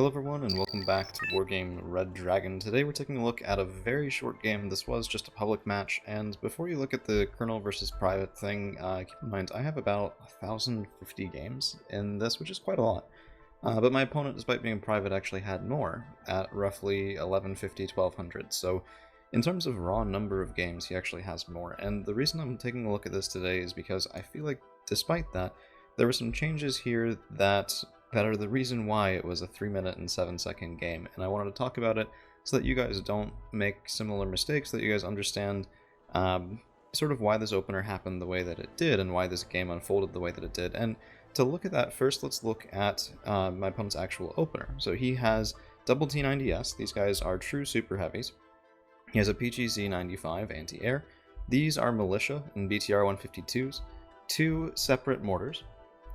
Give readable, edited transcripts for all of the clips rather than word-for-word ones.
Hello everyone and welcome back to Wargame Red Dragon. Today we're taking a look at a very short game. This was just a public match, and before you look at the kernel versus private thing, keep in mind I have about 1,050 games in this, which is quite a lot. But my opponent, despite being private, actually had more, at roughly 1,150, 1,200. So in terms of raw number of games, he actually has more. And the reason I'm taking a look at this today is because I feel like, despite that, there were some changes here that are the reason why it was a 3-minute and 7-second game, and I wanted to talk about it so that you guys don't make similar mistakes, so that you guys understand sort of why this opener happened the way that it did, and why this game unfolded the way that it did. And to look at that, first let's look at my opponent's actual opener. So he has double T90S, these guys are true super heavies. He has a PGZ95 anti-air, these are militia and BTR 152s, 2 separate mortars.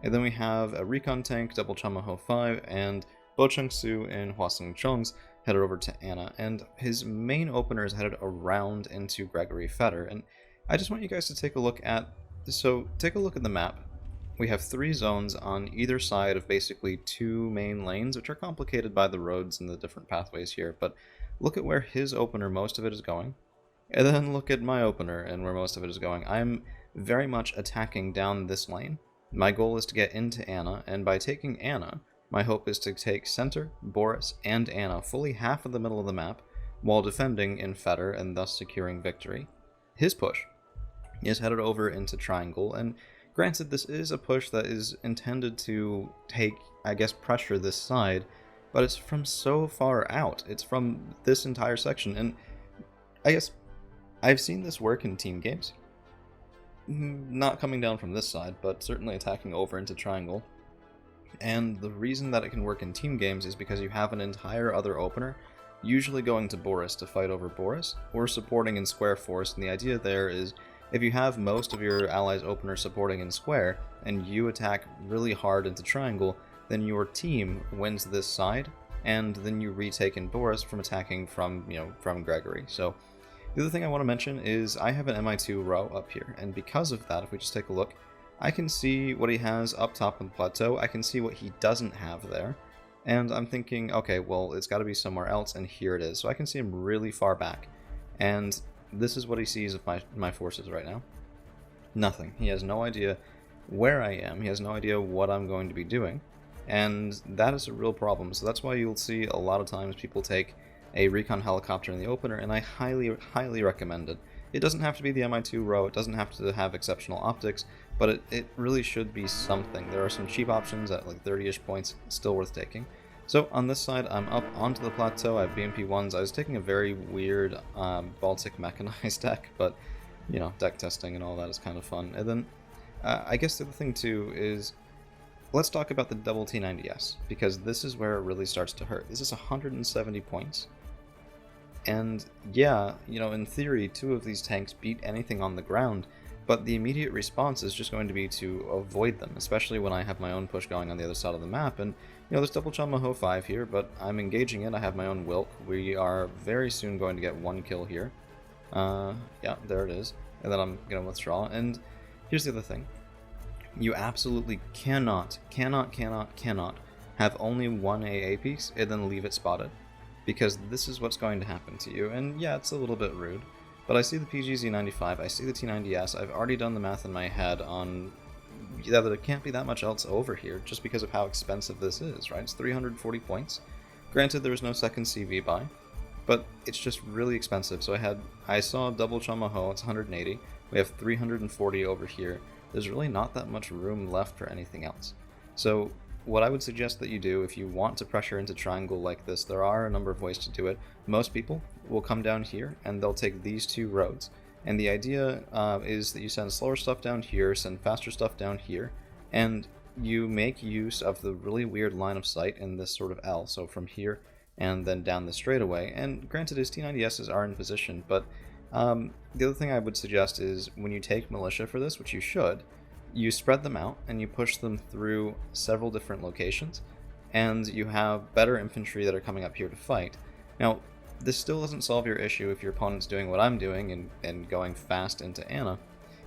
And then we have a recon tank, double Chamaho 5, and Bo Chung Su and Hwasung Chong's headed over to Anna. And his main opener is headed around into Gregory Fetter. And I just want you guys to take a look at, take a look at the map. We have 3 zones on either side of basically 2 main lanes, which are complicated by the roads and the different pathways here. But look at where his opener, most of it is going. And then look at my opener and where most of it is going. I'm very much attacking down this lane. My goal is to get into Anna, and by taking Anna, my hope is to take Center, Boris, and Anna fully half of the middle of the map, while defending in Fetter and thus securing victory. His push is headed over into Triangle, and granted this is a push that is intended to take, I guess, pressure this side, but it's from so far out. It's from this entire section, and I guess I've seen this work in team games. Not coming down from this side, but certainly attacking over into Triangle. And the reason that it can work in team games is because you have an entire other opener, usually going to Boris to fight over Boris, or supporting in square force, and the idea there is if you have most of your allies' opener supporting in square, and you attack really hard into Triangle, then your team wins this side, and then you retake in Boris from attacking from Gregory. So the other thing I want to mention is I have an MI2 row up here, and because of that, if we just take a look, I can see what he has up top on the plateau, I can see what he doesn't have there, and I'm thinking, okay, well, it's got to be somewhere else, and here it is. So I can see him really far back, and this is what he sees of my forces right now. Nothing. He has no idea where I am, he has no idea what I'm going to be doing, and that is a real problem. So that's why you'll see a lot of times people take a recon helicopter in the opener, and I highly recommend it. It doesn't have to be the MI2 row, it doesn't have to have exceptional optics, but it really should be something. There are some cheap options at like 30-ish points, still worth taking. So on this side, I'm up onto the plateau, I have BMP-1s. I was taking a very weird Baltic mechanized deck, but you know, deck testing and all that is kind of fun. And then I guess the other thing too is, let's talk about the double T90S, because this is where it really starts to hurt. This is 170 points. And yeah, you know, in theory, 2 of these tanks beat anything on the ground, but the immediate response is just going to be to avoid them, especially when I have my own push going on the other side of the map. And, you know, there's double Chamaho 5 here, but I'm engaging it, I have my own Wilk. We are very soon going to get 1 kill here. Yeah, there it is. And then I'm going to withdraw. And here's the other thing. You absolutely cannot have only 1 AA piece and then leave it spotted, because this is what's going to happen to you. And yeah, it's a little bit rude, but I see the PGZ95, I see the T90S, I've already done the math in my head on that there can't be that much else over here just because of how expensive this is, right? It's 340 points. Granted, there was no second CV buy, but it's just really expensive. So I saw double Chamaho, it's 180, we have 340 over here. There's really not that much room left for anything else. So what I would suggest that you do if you want to pressure into Triangle like this, there are a number of ways to do it. Most people will come down here and they'll take these 2 roads. And the idea is that you send slower stuff down here, send faster stuff down here, and you make use of the really weird line of sight in this sort of L, so from here and then down the straightaway. And granted, his T90Ss are in position, but the other thing I would suggest is when you take militia for this, which you should, you spread them out and you push them through several different locations, and you have better infantry that are coming up here to fight. Now, this still doesn't solve your issue if your opponent's doing what I'm doing and going fast into Anna,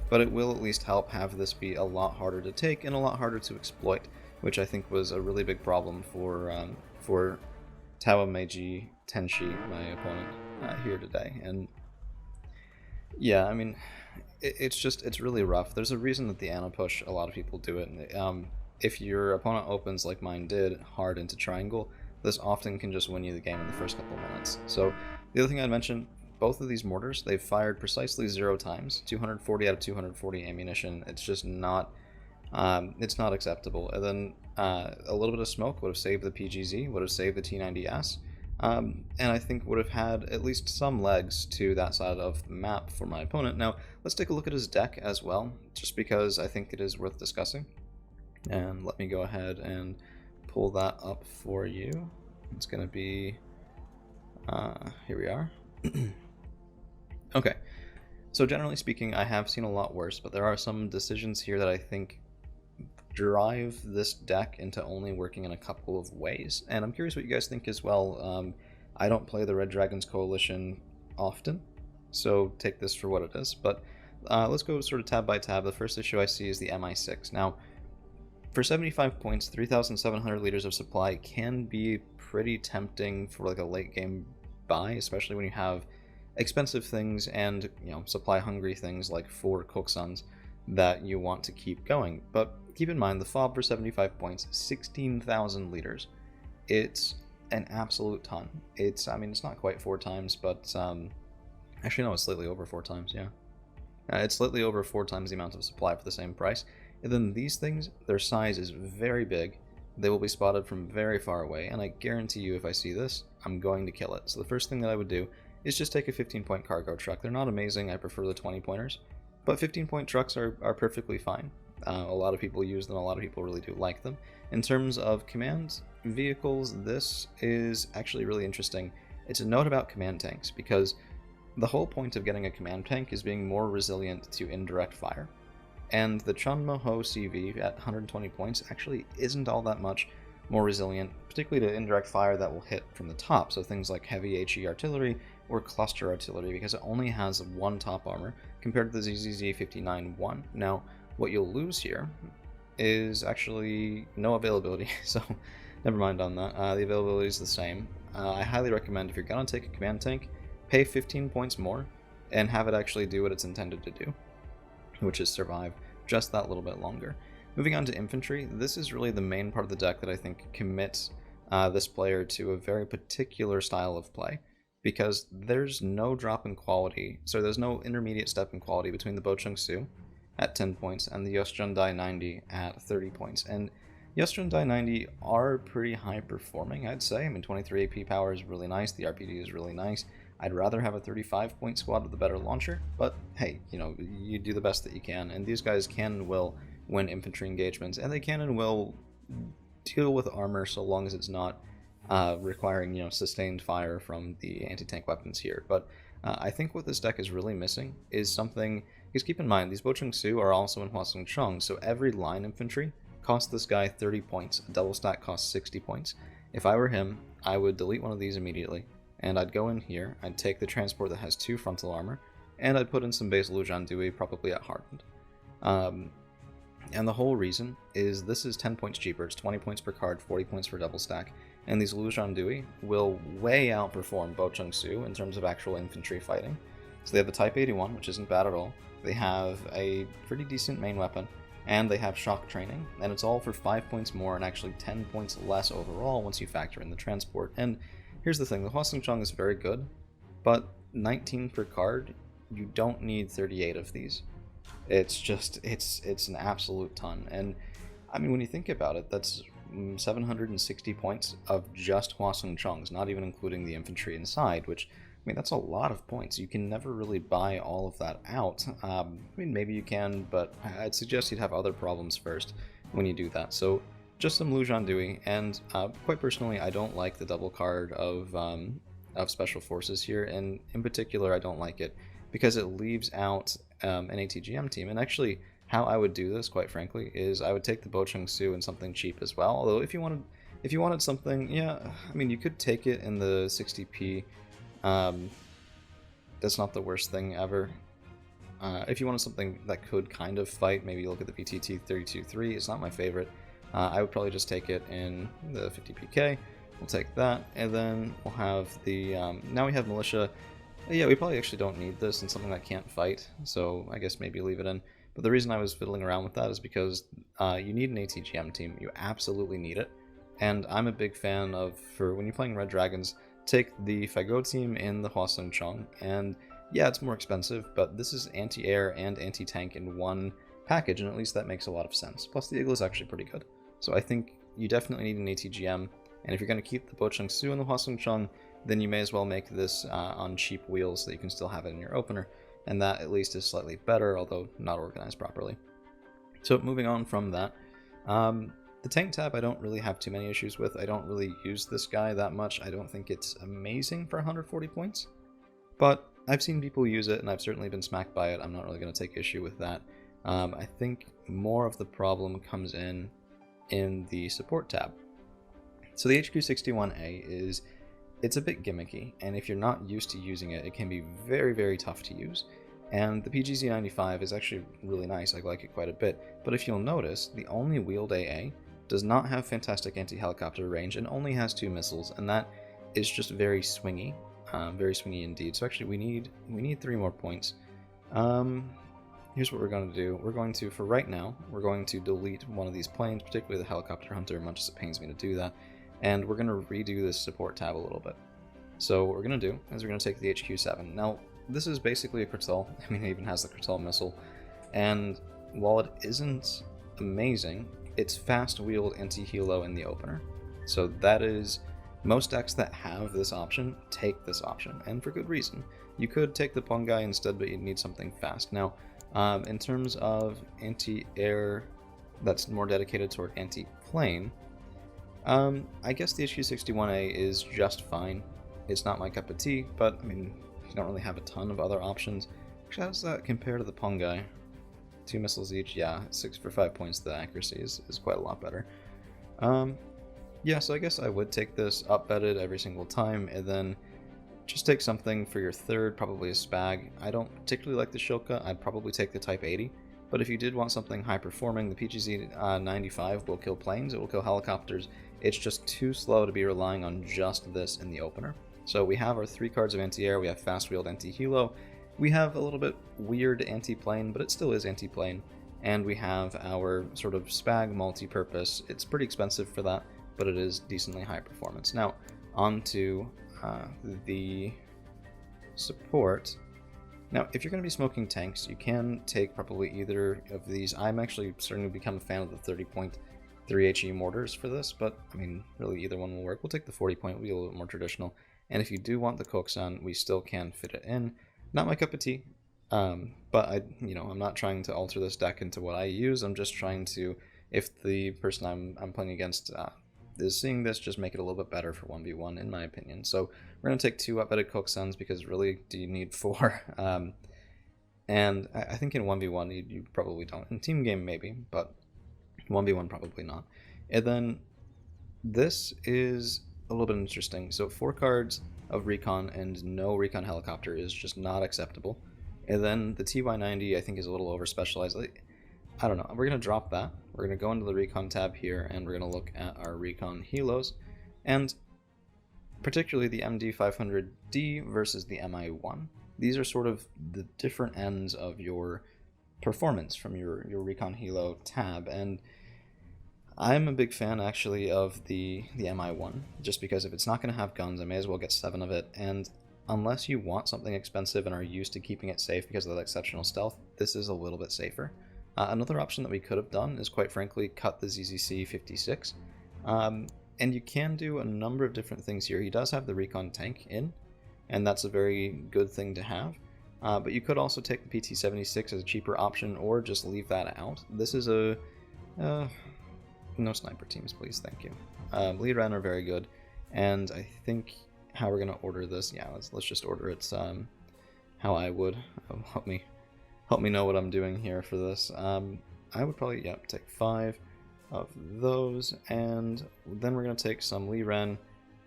but it will at least help have this be a lot harder to take and a lot harder to exploit, which I think was a really big problem for Tawa Meiji Tenshi, my opponent, here today. And yeah, I mean, it's really rough. There's a reason that the Ana push, a lot of people do it. If your opponent opens like mine did, hard into triangle, this often can just win you the game in the first couple minutes. So the other thing I'd mention, both of these mortars, they've fired precisely 0 times, 240 out of 240 ammunition. It's just not, it's not acceptable. And then a little bit of smoke would have saved the PGZ, would have saved the T90S, and I think would have had at least some legs to that side of the map for my opponent. Now, let's take a look at his deck as well, just because I think it is worth discussing. And let me go ahead and pull that up for you. It's going to be, here we are. Okay, so generally speaking, I have seen a lot worse, but there are some decisions here that I think drive this deck into only working in a couple of ways, and I'm curious what you guys think as well. I don't play the Red Dragons Coalition often, so take this for what it is, but let's go sort of tab by tab. The first issue I see is the MI6. Now, for 75 points, 3,700 liters of supply can be pretty tempting for like a late game buy, especially when you have expensive things and, you know, supply hungry things like 4 Kokusuns that you want to keep going. But keep in mind, the fob for 75 points, 16,000 liters. It's an absolute ton. I mean, it's not quite 4 times, but actually no, it's slightly over 4 times, yeah. It's slightly over 4 times the amount of supply for the same price. And then these things, their size is very big. They will be spotted from very far away, and I guarantee you if I see this, I'm going to kill it. So the first thing that I would do is just take a 15-point cargo truck. They're not amazing, I prefer the 20-pointers, but 15-point trucks are perfectly fine. A lot of people use them, a lot of people really do like them. In terms of command vehicles, this is actually really interesting. It's a note about command tanks, because the whole point of getting a command tank is being more resilient to indirect fire. And the Chunmo Ho CV at 120 points actually isn't all that much more resilient, particularly to indirect fire that will hit from the top, so things like heavy HE artillery or cluster artillery, because it only has 1 top armor compared to the ZZZ 59-1. Now, what you'll lose here is actually no availability, so never mind on that. The availability is the same. I highly recommend, if you're going to take a command tank, pay 15 points more and have it actually do what it's intended to do, which is survive just that little bit longer. Moving on to infantry, this is really the main part of the deck that I think commits this player to a very particular style of play, because there's no drop in quality, so there's no intermediate step in quality between the Bochung-Su at 10 points and the Yoshjundai 90 at 30 points. And Yoshjundai 90 are pretty high performing, I'd say. I mean, 23 AP power is really nice, the RPD is really nice. I'd rather have a 35-point squad with a better launcher, but hey, you know, you do the best that you can, and these guys can and will win infantry engagements, and they can and will deal with armor so long as it's not requiring, you know, sustained fire from the anti-tank weapons here. But I think what this deck is really missing is something, because keep in mind, these Bochung-Su are also in Hwasong Chong, so every line infantry costs this guy 30 points, a double stack costs 60 points. If I were him, I would delete one of these immediately, and I'd go in here, I'd take the transport that has 2 frontal armor, and I'd put in some base Lujan Dewey, probably at hardened. And the whole reason is this is 10 points cheaper, it's 20 points per card, 40 points for double stack, and these Lujan Dewey will way outperform Bochung-Su in terms of actual infantry fighting. So they have the Type 81, which isn't bad at all, they have a pretty decent main weapon, and they have shock training, and it's all for 5 points more and actually 10 points less overall once you factor in the transport. And here's the thing, the Hwasong Chong is very good, but 19 per card, you don't need 38 of these. It's just, it's an absolute ton. And I mean, when you think about it, that's 760 points of just Hwasong Chongs, not even including the infantry inside, which, I mean, that's a lot of points. You can never really buy all of that out. I mean, maybe you can, but I'd suggest you'd have other problems first when you do that. So just some Lujan Dewey, and quite personally, I don't like the double card of Special Forces here, and in particular, I don't like it because it leaves out an ATGM team. And actually, how I would do this, quite frankly, is I would take the Bochung-Su and something cheap as well. Although if you wanted something, yeah, I mean, you could take it in the 60p. That's not the worst thing ever. If you wanted something that could kind of fight, maybe look at the VTT 32-3. It's not my favorite. I would probably just take it in the 50pk. We'll take that, and then we'll have the, now we have Militia. Yeah, we probably actually don't need this in something that can't fight, so I guess maybe leave it in. But the reason I was fiddling around with that is because you need an ATGM team. You absolutely need it. And I'm a big fan of, for when you're playing Red Dragons, take the Fago team in the Hwasong Chong. And yeah, it's more expensive, but this is anti-air and anti-tank in one package, and at least that makes a lot of sense. Plus the Eagle is actually pretty good. So I think you definitely need an ATGM. And if you're going to keep the Bo Chung Su and the Hwasong Chong, then you may as well make this on cheap wheels so that you can still have it in your opener. And that at least is slightly better, although not organized properly. So moving on from that, the tank tab I don't really have too many issues with. I don't really use this guy that much. I don't think it's amazing for 140 points. But I've seen people use it, and I've certainly been smacked by it. I'm not really going to take issue with that. I think more of the problem comes in the support tab. So the HQ61A is, it's a bit gimmicky, and if you're not used to using it, it can be very, very tough to use. And the PGZ-95 is actually really nice, I like it quite a bit, but if you'll notice, the only wheeled AA does not have fantastic anti-helicopter range and only has 2 missiles, and that is just very swingy indeed. So actually we need 3 more points. Here's what we're going to do. We're going to, for right now, we're going to delete one of these planes, particularly the Helicopter Hunter, much as it pains me to do that. And we're going to redo this support tab a little bit. So what we're going to do is we're going to take the HQ7. Now, this is basically a Kratel. I mean, it even has the Kratel missile. And while it isn't amazing, it's fast-wheeled anti-helo in the opener. So that is, most decks that have this option take this option, and for good reason. You could take the Pong guy instead, but you'd need something fast. Now, in terms of anti-air that's more dedicated toward anti-plane, I guess the HQ61A is just fine. It's not my cup of tea, but I mean, you don't really have a ton of other options. Actually, how does that compare to the Pong guy? 2 missiles each, yeah, 6 for 5 points, the accuracy is quite a lot better. Yeah, so I guess I would take this up-bedded every single time, and then just take something for your third, probably a Spag. I don't particularly like the Shilka, I'd probably take the Type 80. But if you did want something high-performing, the PGZ-95 will kill planes, it will kill helicopters. It's just too slow to be relying on just this in the opener. So we have our 3 cards of anti-air, we have fast-wheeled anti-helo, we have a little bit weird anti-plane, but it still is anti-plane, and we have our sort of Spag multi-purpose. It's pretty expensive for that, but it is decently high performance. Now, on to the support. Now, if you're going to be smoking tanks, you can take probably either of these. I'm actually starting to become a fan of the 30.3 HE mortars for this, but I mean, really either one will work. We'll take the 40-point, we'll be a little bit more traditional. And if you do want the Koksan, we still can fit it in. Not my cup of tea, but I'm not trying to alter this deck into what I use. I'm just trying to, if the person I'm playing against is seeing this, just make it a little bit better for 1v1, in my opinion. So we're going to take 2 up-bedded Koksans, because really, do you need 4? And I think in 1v1, you probably don't. In team game, maybe, but 1v1, probably not. And then this is a little bit interesting. So 4 cards of recon and no recon helicopter is just not acceptable. And then the TY90 I think is a little over specialized. I don't know. We're going to drop that. We're going to go into the recon tab here, and we're going to look at our recon helos, and particularly the MD500D versus the MI1. These are sort of the different ends of your performance from your recon helo tab, and I'm a big fan actually of the MI1, just because if it's not going to have guns, I may as well get 7 of it, and unless you want something expensive and are used to keeping it safe because of that exceptional stealth, this is a little bit safer. Another option that we could have done is, quite frankly, cut the ZZC 56. And you can do a number of different things here. He does have the recon tank in, and that's a very good thing to have. But you could also take the PT-76 as a cheaper option, or just leave that out. This is a... no sniper teams, please, thank you. Lead Ren are very good, and I think how we're going to order this, yeah, let's just order it how I would. Help me know what I'm doing here for this. I would probably, take 5 of those, and then we're going to take some Lee Ren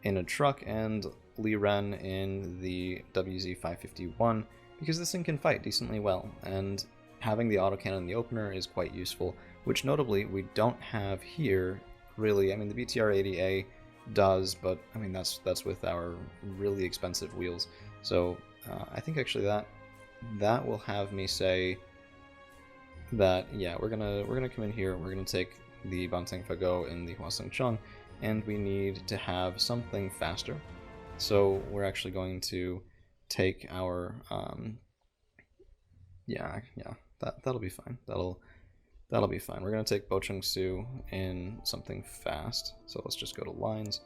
in a truck and Lee Ren in the WZ-551, because this thing can fight decently well, and having the autocannon in the opener is quite useful, which notably we don't have here, really. I mean, the BTR-80A does, but I mean that's with our really expensive wheels. So I think actually that will have me say that yeah, we're gonna come in here, we're gonna take the Banteng Fago and the Hwaseng Chang, and we need to have something faster. So we're actually going to take our that'll be fine. That'll be fine. We're gonna take Bochung Su in something fast. So let's just go to lines.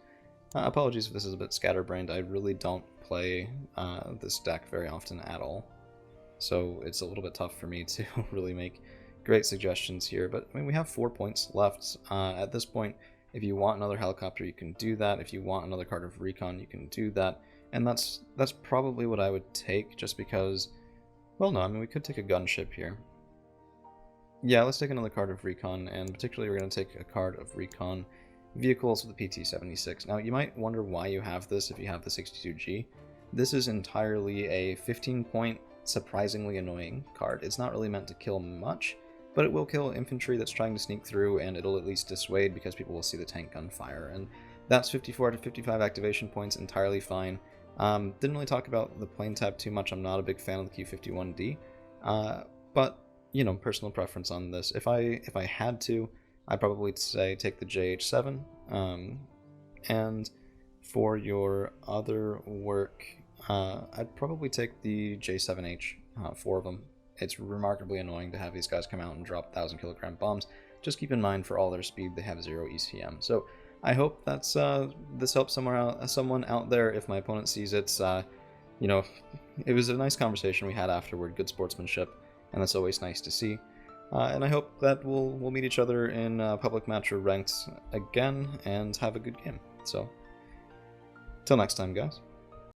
Apologies if this is a bit scatterbrained. I really don't play this deck very often at all, so it's a little bit tough for me to really make great suggestions here. But I mean, we have 4 points left at this point. If you want another helicopter, you can do that. If you want another card of recon, you can do that. And that's probably what I would take, just because. Well, no, I mean we could take a gunship here. Yeah, let's take another card of recon, and particularly we're going to take a card of recon vehicles with the PT-76. Now, you might wonder why you have this if you have the 62G. This is entirely a 15-point, surprisingly annoying card. It's not really meant to kill much, but it will kill infantry that's trying to sneak through, and it'll at least dissuade because people will see the tank gunfire. And that's 54 to 55 activation points, entirely fine. Didn't really talk about the plane tab too much. I'm not a big fan of the Q51D, but you know, personal preference on this. If I had to, I'd probably say take the JH7. And for your other work, I'd probably take the J7H. 4 of them. It's remarkably annoying to have these guys come out and drop 1,000-kilogram bombs. Just keep in mind, for all their speed, they have 0 ECM. So I hope that's this helps someone out there. If my opponent sees it, you know, it was a nice conversation we had afterward. Good sportsmanship, and that's always nice to see. And I hope that we'll meet each other in public match or ranked again and have a good game. So, till next time, guys.